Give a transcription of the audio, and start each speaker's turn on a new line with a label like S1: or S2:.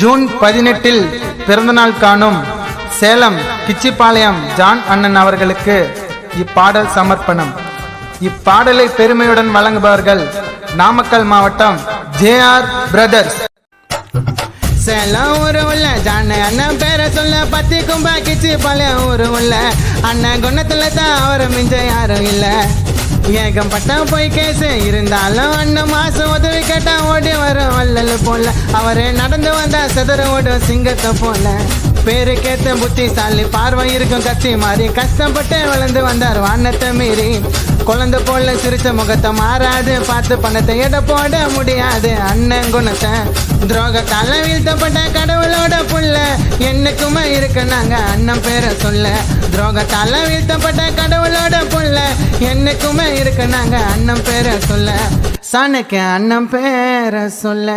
S1: June 18 பிறந்தநாள் காணும் Salem Kichipalayam John அண்ணன் அவர்களுக்கு இப்பாடல் சமர்ப்பணம். இப்பாடலை பெருமையுடன் வழங்குபவர்கள் நாமக்கல் மாவட்டம் JR பிரதர்ஸ்.
S2: சேலம் ஊரு உள்ள ஜான அண்ணன் பேரை சொல்ல பத்தி கும்பா கிச்சிபாளையம் ஊரு உள்ள அண்ணன் குணத்துல தான் அவரை மிஞ்ச யாரும் இல்ல. ஏகம் பட்டம் போய் கேசு இருந்தாலும் அண்ணன் மாசம் உதவி கேட்டா ஓடி வரும் வள்ளல் போல. அவரு நடந்து வந்தா செதற ஓடும் சிங்கத்தை போல. பேரு கேட்ட புத்திசாலி பார்வை இருக்கும் கட்சி மாறி கஷ்டப்பட்டு வளர்ந்து வந்தார் வானத்தை மீறி. குழந்தை போல சிரிச்ச முகத்தை மாறாது பார்த்து பணத்தை எட போட முடியாது அண்ணன் குணத்தை. துரோகத்தால வீழ்த்தப்பட்ட கடவுளோட புள்ள என்னைக்குமே இருக்கு நாங்க அண்ணன் பேரை சொல்ல. துரோகத்தால வீழ்த்தப்பட்ட கடவுளோட புள்ள என்னைக்குமே இருக்கு நாங்க அண்ணன் பேரை சொல்ல. சாணுக்கு அண்ணன் பேரை சொல்ல.